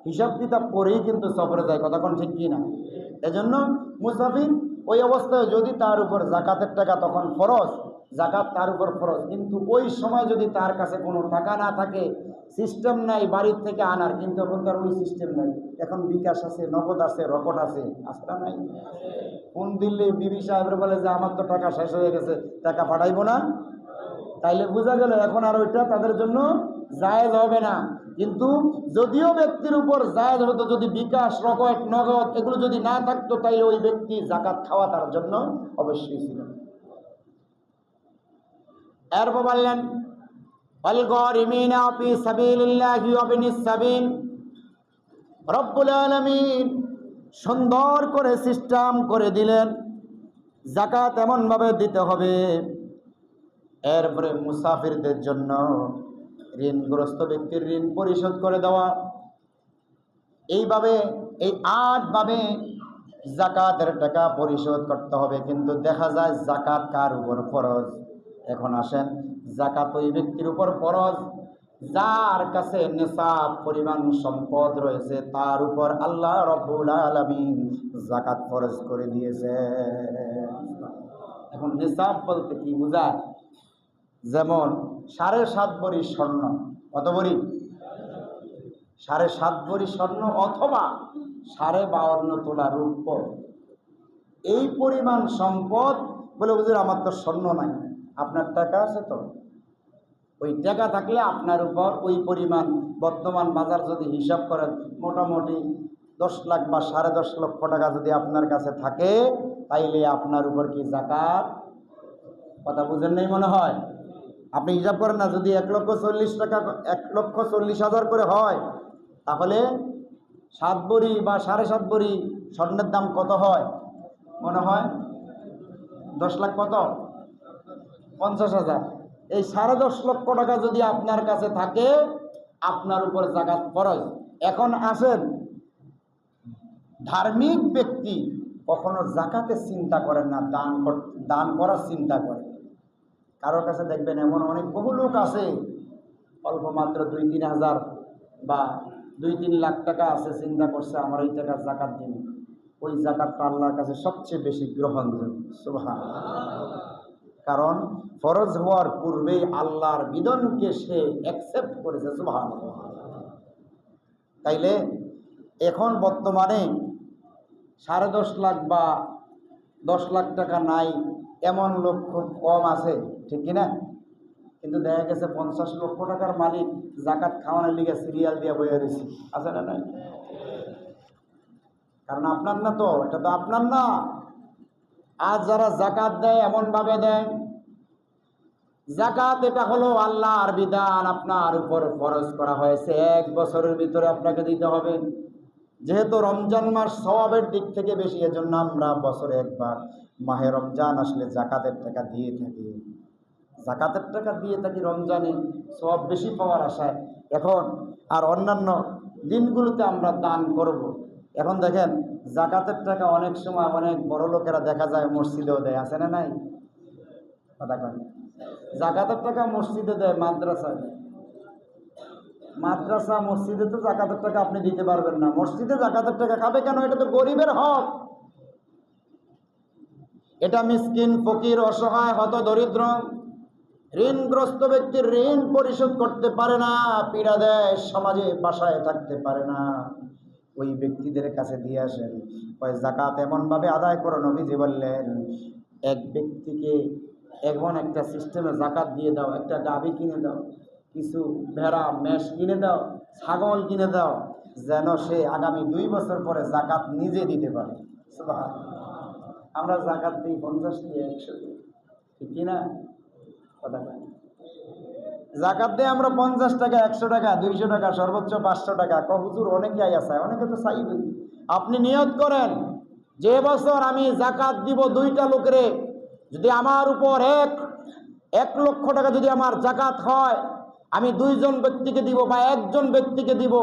S1: হিসাব কিতাব করেই কিন্তু সফরে যায়, কথা কোন ঠিক কি না? এজন্য মুসাফির ওই অবস্থায় যদি তার উপর জাকাতের টাকা তখন ফরজ, জাকাত তার উপর ফরজ, কিন্তু ওই সময় যদি তার কাছে কোনো টাকা না থাকে, সিস্টেম নাই বাড়ির থেকে আনার, কিন্তু এখন তার ওই সিস্টেম নাই। এখন বিকাশ আছে, নগদ আছে, রকট আছে, আসটা নাই। কোন দিল্লি বিবি সাহেবের বলে যে আমার তো টাকা শেষ হয়ে গেছে, টাকা পাঠাইবো না, তাইলে বোঝা গেল এখন আর ওইটা তাদের জন্য জায়েজ হবে না। কিন্তু যদিও ব্যক্তির উপর জায়েজ হতো, যদি বিকাশ, রকট, নগদ এগুলো যদি না থাকতো, তাইলে ওই ব্যক্তি জাকাত খাওয়া তার জন্য অবশ্যই ছিল। এরপর বললেন ওয়াল গারিমিনা ফি সাবিলিল্লাহি ওয়া বিনিস সাবিল। রব্বুল আলামিন সুন্দর করে সিস্টেম করে দিলেন, জাকাত এমনভাবে দিতে হবে। এরপরে মুসাফিরদের জন্য ঋণগ্রস্ত ব্যক্তির ঋণ পরিশোধ করে দেওয়া। এইভাবে এই 8 ভাবে জাকাতের টাকা পরিশোধ করতে হবে। কিন্তু দেখা যায় জাকাত কার উপর ফরজ? এখন আসেন, জাকাত ওই ব্যক্তির উপর ফরজ যার কাছে নিসাব পরিমাণ সম্পদ রয়েছে, তার উপর আল্লাহ রব্বুল আলামিন জাকাত ফরজ করে দিয়েছে। এখন নিসাব বলতে কি বোঝায়? যেমন 7.5 ভরি স্বর্ণ, কত ভরি? 7.5 ভরি স্বর্ণ অথবা 52.5 তোলা রূপ্য, এই পরিমাণ সম্পদ। বলে হুজুর আমার তো স্বর্ণ নাই। আপনার টাকা আছে তো? ওই টাকা থাকলে আপনার উপর ওই পরিমাণ, বর্তমান বাজার যদি হিসাব করেন, মোটামুটি 10 লাখ বা 10.5 লক্ষ টাকা যদি আপনার কাছে থাকে, তাইলে আপনার উপর কি জাকাত? কথা বুঝেন নাই মনে হয়। আপনি হিসাব করেন না, যদি 1,40,000 টাকা, 1,40,000 করে হয়, তাহলে 7 ভরি বা 7.5 ভরি স্বর্ণের দাম কত হয় মনে হয়? 10 লাখ কত? 50,000। এই 10.5 লক্ষ টাকা যদি আপনার কাছে থাকে, আপনার উপর জাকাত ফরজ। এখন আসেন, ধার্মিক ব্যক্তি কখনো জাকাতের চিন্তা করেন না, দান করার চিন্তা করে। কারোর কাছে দেখবেন এমন অনেক বহু লোক আছে, অল্প মাত্র 2-3 হাজার বা 2-3 লাখ টাকা আছে, চিন্তা করছে আমার এই টাকা জাকাত দিন। ওই জাকাতটা আল্লাহর কাছে সবচেয়ে বেশি গ্রহণযোগ্য, সুবহানাল্লাহ। কারণ ফরজ হওয়ার পূর্বেই আল্লাহর বিধানকে সে অ্যাকসেপ্ট করেছে, সুবহানাল্লাহ। তাইলে এখন বর্তমানে 10.5 লাখ বা 10 লাখ টাকা নাই এমন লোক খুব কম আছে, ঠিক কিনা? কিন্তু দেখা গেছে 50 লক্ষ টাকার মালিক জাকাত খাওয়ানোর লিগে সিরিয়াল দিয়ে বইয়া রয়েছে, আছে না নাই? কারণ আপনার না, তো এটা তো আপনার না। আজ যারা জাকাত দেয় এমনভাবে দেয়, জাকাত এটা হলো আল্লাহর বিধান, আপনার উপর ফরজ করা হয়েছে, 1 বছরের ভিতরে আপনাকে দিতে হবে। যেহেতু রমজান মাস সওয়াবের দিক থেকে বেশি, এজন্য আমরা বছরে একবার মাহে রমজান আসলে জাকাতের টাকা দিয়ে থাকি। জাকাতের টাকা দিয়ে থাকি রমজানে সওয়াব বেশি পাওয়ার আশায়। এখন আর অন্যান্য দিনগুলোতে আমরা দান করব। এখন দেখেন, জাকাতের টাকা অনেক সময় অনেক বড় লোকেরা দেখা যায় মসজিদেও দেয়, আছে না নাই? কথা কয়, জাকাতের টাকা মসজিদে দেয়, মাদ্রাসায় দেয়। মাদ্রাসা মসজিদে তো জাকাতের টাকা আপনি দিতে পারবেন না। মসজিদে জাকাতের টাকা খাবে কেন? এটা তো গরিবের হক। এটা মিসকিন, ফকির, অসহায়, হত দরিদ্র, ঋণগ্রস্ত ব্যক্তির ঋণ পরিশোধ করতে পারে না, পীড়া দেয়, সমাজে বাসায় থাকতে পারে না, ওই ব্যক্তিদের কাছে দিয়ে আসেন। ওই জাকাত এমনভাবে আদায় করো, নবীজি বললেন, এক ব্যক্তিকে এমন একটা সিস্টেমে জাকাত দিয়ে দাও, একটা গাভী কিনে দাও, কিছু ভেড়া মেষ কিনে দাও, ছাগল কিনে দাও, যেন সে আগামী 2 বছর পরে জাকাত নিজে দিতে পারে। সুবহানাল্লাহ। আমরা জাকাত দিই 50 দিয়ে 100 দিয়ে, ঠিক কিনা? কথা বলেন। জাকাত দিয়ে আমরা 50 টাকা, 100 টাকা, 200 টাকা, সর্বোচ্চ 500 টাকা। হুজুর অনেকে আছে, অনেকে তো চাইবে। আপনি নিয়ত করেন, যে বছর আমি জাকাত দিব 2টা লোকেরে, যদি আমার উপর 1 লক্ষ টাকা যদি আমার জাকাত হয়, আমি 2 জন ব্যক্তিকে দিব বা 1 জন ব্যক্তিকে দিব,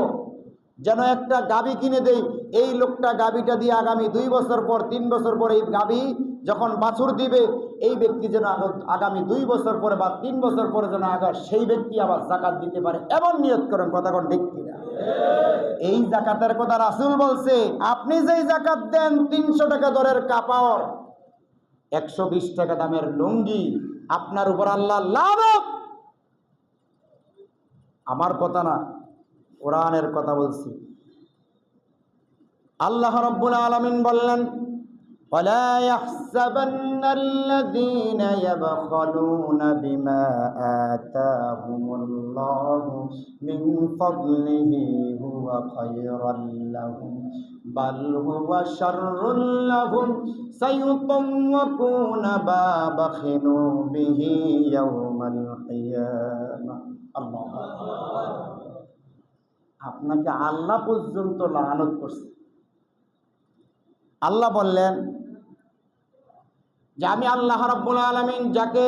S1: যেন একটা গাভী কিনে দেই, এই লোকটা গাভীটা দিয়ে আগামী 2 বছর পর 3 বছর পর এই গাভী যখন বাছুর দিবে, এই ব্যক্তি যেন আগামী 2 বছর পরে বা 3 বছর পরে যেন আগার সেই ব্যক্তি আবার জাকাত দিতে পারে, এমন নিয়ত করেন। কথা কোন ঠিক কিনা? এই জাকাতের কথা রাসূল বলছে, আপনি যেই জাকাত দেন 300 টাকা দরের কাপড়, 120 টাকা দামের লুঙ্গি, আপনার উপর আল্লাহ লানত। আমার কথা না, কোরআনের কথা বলছি। আল্লাহ রাব্বুল আলামিন বললেন, ওয়ালা ইয়াহসাবান্নাল্লাযীনা ইয়াবখালুনা বিমা আতাহুমুল্লাহু মিন ফাদলিহি হুয়া খায়রাল লাহুম বাল হুয়া শাররুল লাহুম সায়ুতাওয়াকুনা মা বাখিলু বিহি ইয়াওমাল কিয়ামাহ। আল্লাহু আকবার। আপনাকে আল্লাহ পর্যন্ত লানত করছে। আল্লাহ বললেন যে আমি আল্লাহ রাব্বুল আলামিন যাকে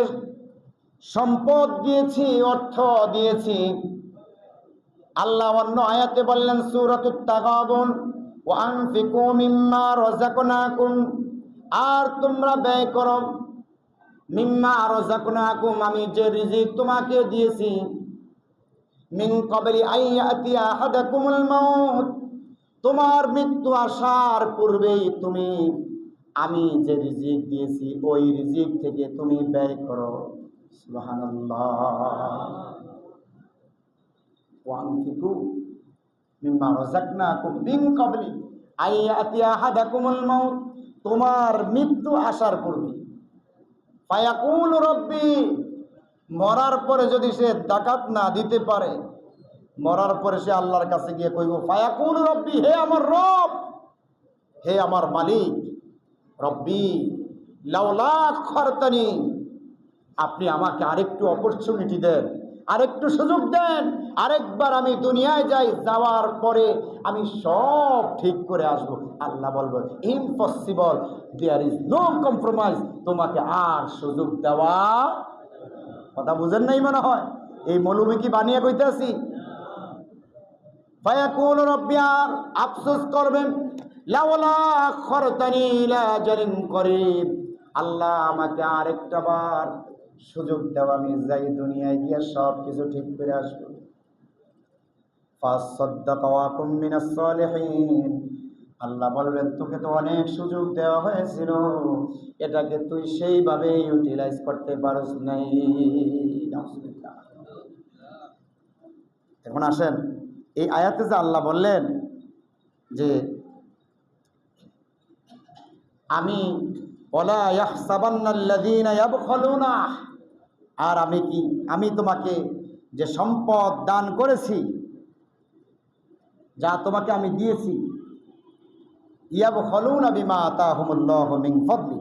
S1: সম্পদ দিয়েছি, অর্থ দিয়েছি, আল্লাহ অন্য আয়াতে বললেন সূরাতুত তাগাবুন, ওয়া আনফিকু মিম্মা রাযাকনাকুম, আর তোমরা ব্যয় করো মিম্মা রাযাকনাকুম, আমি যে রিজিক তোমাকে দিয়েছি, মিন ক্বাবলি আইয়াতিয়া আহাদাকুমুল মাউত, তোমার মৃত্যু আসার পূর্বেই তুমি আমি যে রিজিক দিয়েছি ওই রিজিক থেকে তুমি ব্যয় করো। সুবহানাল্লাহ। ওয়া আনফিকু মিম্মা রাযাকনাকুম মিন ক্বাবলি আইয়াতিয়া আহাদাকুমুল মাউত, তোমার মৃত্যু আসার পূর্বে। ফায়াকুলু রাব্বি, মরার পরে যদি সে যাকাত না দিতে পারে, মরার পরে সে আল্লাহর কাছে গিয়ে কইব, ফায়াকুলু রাব্বি, হে আমার রব, হে আমার মালিক, রব্বি লাউলা আখখারতানি, আপনি আমাকে আরেকটু অপরচুনিটি দেন, আরেকটু সুযোগ দেন, আরেকবার আমি দুনিয়ায় যাই, যাওয়ার পরে আমি সব ঠিক করে আসব। আল্লাহ বলবো, impossible, there is no compromise, তোমাকে আর সুযোগ দেওয়া। কথা বুঝেন নাই মনে হয়? এই মৌলবী কি বানিয়ে কইতাছি? ফায়াকুল রব্বি, আর আফসোস করবেন, লাওলা আখখারতানি ইলা আজালিন করিব, আল্লাহ আমাকে আরেকটা বার সুযোগ দেওয়া, আমি যাই দুনিয়ায় গিয়ে সব কিছু ঠিক করে আসবো। ফাসাদদাকা ওয়া কুম মিনাস সালিহিন, আল্লাহ বলবেন তোকে তো অনেক সুযোগ দেওয়া হয়েছিল, এটাকে তুই সেইভাবে ইউটিলাইজ করতে পারস নাই। এখন আসেন, এই আয়াতে যে আল্লাহ বললেন যে আমি ওয়ালা ইয়াহসাবান্নাল্লাযীনা ইয়াবখালুনা, আর আমি তোমাকে যে সম্পদ দান করেছি, যা তোমাকে আমি দিয়েছি, ইয়াবখালুনা বিমা আতাহুমুল্লাহু মিন ফাদলি,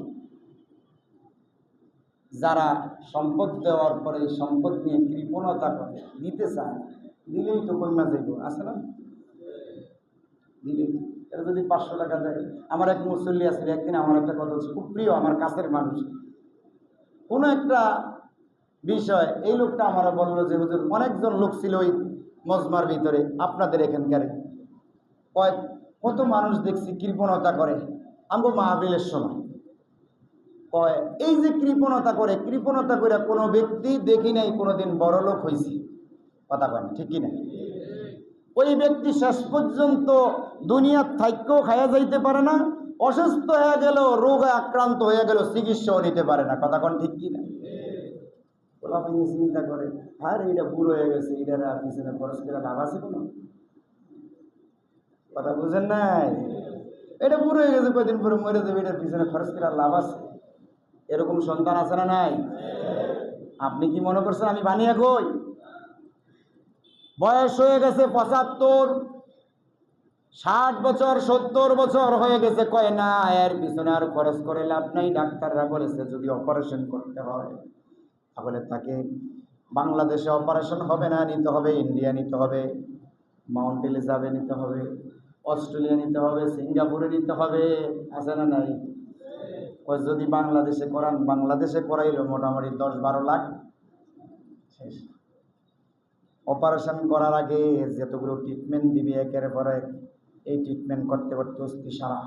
S1: যারা সম্পদ দেওয়ার পরে সম্পদ নিয়ে কৃপণতা করে, দিতে চায় না, দিলেই তো কইমা যাইব, আছে না? দিলেই এটা যদি 500 টাকা দেয়। আমার এক মুসল্লি আছে, একদিন আমার একটা কথা হচ্ছে, খুব প্রিয় আমার কাছের মানুষ, কোনো একটা বিষয়, এই লোকটা আমার বললো যে হুজুর, অনেকজন লোক ছিল ওই মজমার ভিতরে, আপনাদের এখানকার, কয় কত মানুষ দেখছি কৃপণতা করে আমগো মাহফিলের সময়। কয় এই যে কৃপণতা করে, কৃপণতা করে কোনো ব্যক্তি দেখি নাই কোনোদিন বড় লোক হয়েছে। কথা কয় না, ঠিক কিনা? ওই ব্যক্তি শেষ পর্যন্ত দুনিয়ার থাইকেও খায়া যাইতে পারে না, অসুস্থ হয়ে গেল, রোগে আক্রান্ত হয়ে গেল, চিকিৎসাও নিতে পারে না। কথা কন ঠিক কিনা? ওলা ভাই চিন্তা করে, আর এইটা বুড়ো হয়ে গেছে, এটার পিছনে খরচ করে লাভ আছে কোনো? কথা বুঝেন নাই? এটা বুড়ো হয়ে গেছে, কয়দিন পরে মরে যাবে, এটার পিছনে খরচ করে লাভ আছে? এরকম সন্তান আছে না নাই? আপনি কি মনে করছেন আমি বানিয়ে কই? বয়স হয়ে গেছে 75, 60 বছর, 70 বছর হয়ে গেছে, কয় না এর পিছনে আর খরচ করে লাভ নাই। ডাক্তাররা বলেছে যদি অপারেশন করতে হয় তাহলে তাকে বাংলাদেশে অপারেশন হবে না, নিতে হবে ইন্ডিয়া, নিতে হবে মাউন্ট এলিজাবে, নিতে হবে অস্ট্রেলিয়া, নিতে হবে সিঙ্গাপুরে, নিতে হবে। আছে না নাই? ওই যদি বাংলাদেশে করান, বাংলাদেশে করাইলো মোটামুটি 10-12 লাখ শেষ। অপারেশন করার আগে যতগুলো ট্রিটমেন্ট দিবে একের পর এক, এই ট্রিটমেন্ট করতে করতে অস্থি সারা।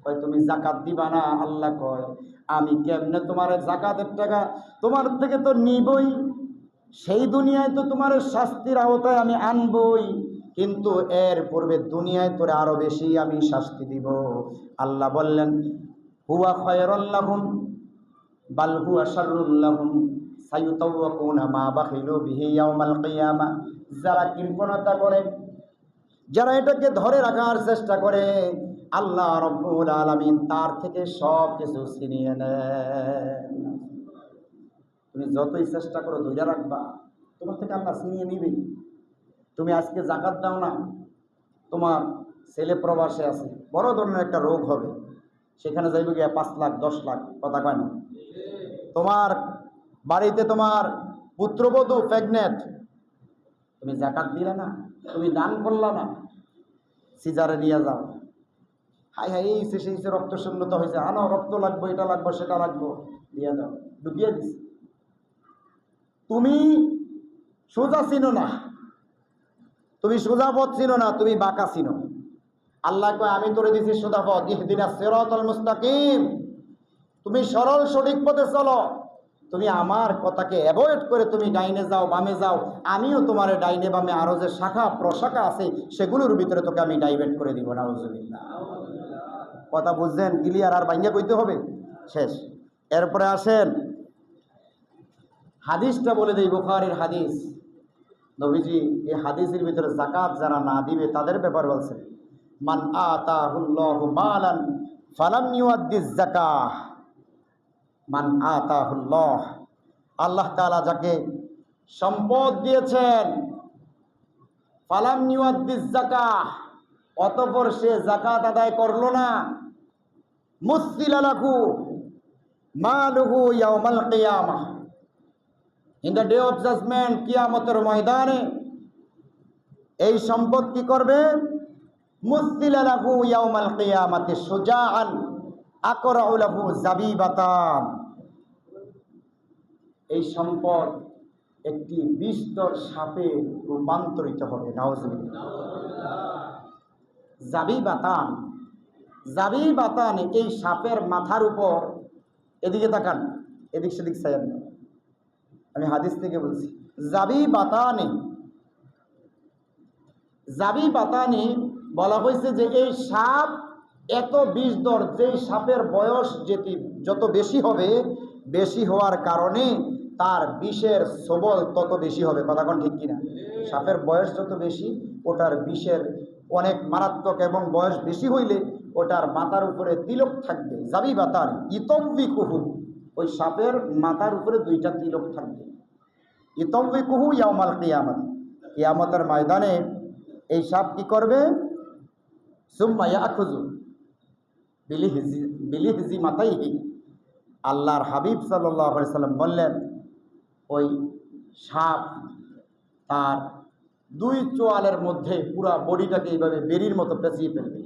S1: কয় তুমি জাকাত দিবা না? আল্লাহ কয় আমি কেমনে তোমার জাকাতের টাকা তোমার থেকে তো নিবই, সেই দুনিয়ায় তো তোমার শাস্তির আওতায় আমি আনবই, কিন্তু এর পূর্বে দুনিয়ায় তোরে আরো বেশি আমি শাস্তি দিব। আল্লাহ বললেন হুয়া খায়রুল লাহুম বাল হুয়া শাররুল লাহুম সায়ুতাওয়াকুনা মা বাখিলু বিহি ইয়াউমাল কিয়ামা। যারা কৃপণতা করে, যারা এটাকে ধরে রাখার চেষ্টা করে, আল্লাহ রাব্বুল আলামিন তার থেকে সব কিছু ছিনিয়ে নেন। তুমি যতই চেষ্টা করো ধরে রাখবা, তোমার থেকে আল্লাহ ছিনিয়ে নিবে। তুমি আজকে জাকাত দাও না, তোমার ছেলে প্রবাসে আছে, বড় ধরনের একটা রোগ হবে, সেখানে যাইবে গিয়ে 5 লাখ 10 লাখ, কথা কয় না? তোমার বাড়িতে তোমার পুত্রবধূ প্রেগনেন্ট, তুমি জাকাত দিলে না, তুমি দান করলা না, সিজারে নিয়ে যাও, হাই হাই এই সেই রক্ত শূন্যতা হয়েছে, আনো রক্ত লাগবে, এটা লাগবে সেটা লাগবো, দিয়ে দাও, ঢুকিয়ে দিস। তুমি সোজা চিনো না, তুমি সোজা পথ চিনো না, তুমি বাঁকা চিনো। আল্লাহ কয় আমি তোরে দিছি সোজা পথ, ইহদিনাস সিরাতাল মুস্তাকিম, তুমি সরল সঠিক পথে চলো। তুমি আমার কথাকে অ্যাভয়েড করে তুমি ডাইনে যাও বামে যাও, আমিও তোমার ডাইনে বামে আরো যে শাখা প্রশাখা আছে সেগুলোর ভিতরে তোকে আমি ডাইভার্ট করে দিব। নাউজুবিল্লাহ। কথা বুঝছেন? ক্লিয়ার? আর ভাঙ্গা কইতে হবে? শেষ। এরপরে আসেন হাদিসটা বলে দেই, বুখারীর হাদিস। নবীজি এই হাদিসের ভিতরে যাকাত যারা না দিবে তাদের ব্যাপার বলছেন, মান আতাহুল্লাহু মালান ফালাম ইউআদ্দিজ যাকাহ। মান আতাহুল্লাহ, আল্লাহ তাআলা যাকে সম্পদ দিয়েছেন, ফালাম ইউআদ্দিজ যাকাহ, অতঃপর সে যাকাত আদায় করলো না, মুসিলা লাহু মালুহু ইয়াউমাল কিয়ামাহ, in the day of judgment, কিয়ামতের ময়দানে এই সম্পদ কি করবে? মুসিলা লাহু ইয়াউমাল কিয়ামাতি সুজাআন আকরাউ লাহু জাবিবাতান, এই সম্পদ একটি বিষধর সাপে রূপান্তরিত হবে। নাউজুবিল্লাহ। জাবিবাতান, জাবিবাতান, এই সাপের মাথার উপর, এদিকে তাকান, এদিক সেদিক চাইয়েন না, আমি হাদিস থেকে বলছি। জাবিবাতানে, জাবিবাতানে বলা হয়েছে যে এই সাপ এত বিষধর, যেই সাপের বয়স যত বেশি হবে, বেশি হওয়ার কারণে তার বিষের সবল তত বেশি হবে। কথা কোন ঠিক কিনা? সাপের বয়স যত বেশি, ওটার বিষের অনেক মারাত্মক, এবং বয়স বেশি হইলে ওটার মাথার উপরে তিলক থাকবে। জাবিবাতান ইতব্বিকুহু, ওই সাপের মাথার উপরে 2টা তিলক থাকবে। ইতব্বিকুহু ইয়াউমাল কিয়ামাত, কিয়ামতের ময়দানে এই সাপ কি করবে? সুম্মা ইয়াখুযু বিলিহজি মাতাইহি, আল্লাহর হাবিব সাল্লাল্লাহু আলাইহি সাল্লাম বললেন ওই সাপ তার 2 চোয়ালের মধ্যে পুরা বডিটাকে এইভাবে বেরির মতো পেঁচিয়ে ফেলবে।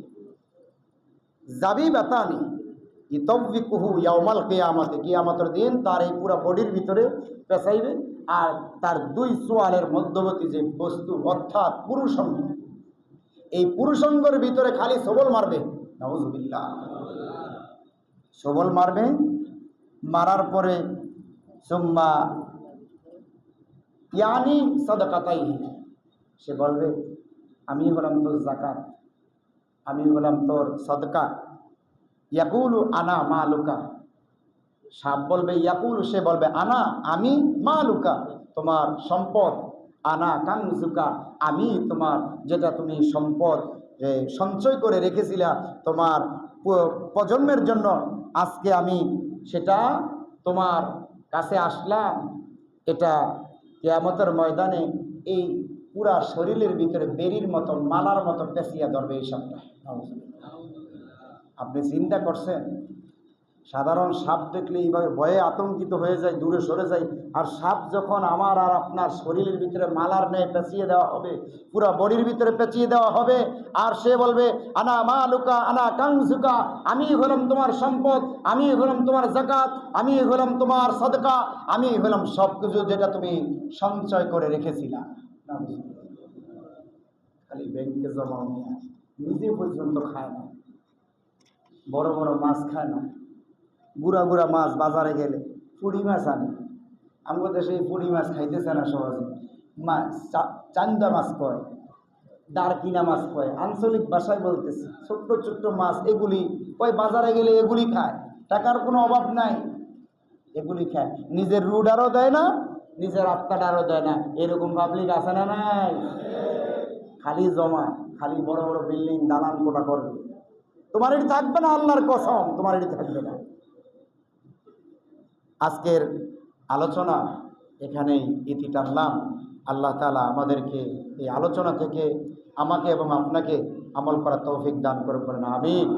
S1: জাবিবাতানি ইতব্বিকুহু ইয়াউমাল কিয়ামাতি, কিয়ামতের দিন তার এই পুরা বডির ভিতরে পেঁচাইবে, আর তার 2 চোয়ালের মধ্যবর্তী যে বস্তু, অর্থাৎ পুরুষাঙ্গ, এই পুরুষাঙ্গের ভিতরে খালি সবল মারবে। নাউজুবিল্লাহ। সবল মারবে, মারার পরে সুম্মা ইয়ানি সাদাকাতাই, সে বলবে আমি হলাম তোর যাকাত, আমি হলাম তোর সদকা। ইয়াকুলু আনা মালুকা, সাপ বলবে, ইয়াকুলু, সে বলবে, আনা, আমি, মালুকা, তোমার সম্পদ, আনা কানজুকা, আমি তোমার যেটা তুমি সম্পদ সঞ্চয় করে রেখেছিলা তোমার প্রজন্মের জন্য, আজকে আমি সেটা তোমার কাছে আসলাম। এটা কিয়ামতের ময়দানে এই পুরা শরীরের ভিতরে বেরির মতো, মালার মতো পেঁচিয়া ধরবে এই সাপটা। আপনি চিন্তা করছেন, সাধারণ সাপ দেখলে এইভাবে ভয়ে আতঙ্কিত হয়ে যায়, দূরে সরে যায়, আর সাপ যখন আমার আর আপনার শরীরের ভিতরে মালার ন্যায় পেঁচিয়ে দেওয়া হবে, পুরা বডির ভিতরে পেঁচিয়ে দেওয়া হবে, আর সে বলবে আনা মালুকা আনা কানজুকা, আমি হলাম তোমার সম্পদ, আমি হলাম তোমার যাকাত, আমি হলাম তোমার সদকা, আমি হলাম সব কিছু যেটা তুমি সঞ্চয় করে রেখেছিলা। খালি ব্যাংকে জমা নিয়ে নিজে পর্যন্ত খায় না, বড় বড় মাছ খায় না, গুড়া গুড়া মাছ বাজারে গেলে পুঁটি মাছ আনে। আমাদের দেশে এই পুঁটি মাছ খাইতেছে না সহজে, মাছ চান্দা মাছ কয়, দারকিনা মাছ কয়, আঞ্চলিক ভাষায় বলতেছে, ছোট্ট ছোট্ট মাছ এগুলি কয়, বাজারে গেলে এগুলি খায়, টাকার কোনো অভাব নাই, এগুলি খায়, নিজের রুডারও দেয় না, নিজের আত্মাটারও দেয় না। এরকম পাবলিক আছে না নাই? খালি জমা, খালি বড় বড় বিল্ডিং দালান কোটা করবে, তোমার এটি থাকবে না, আল্লাহর কসম তোমার এটি থাকবে না। আজকের আলোচনা এখানেই ইতি টানলাম। আল্লাহ তাআলা আমাদেরকে এই আলোচনা থেকে আমাকে এবং আপনাকে আমল করার তৌফিক দান করে বলেন আমিন।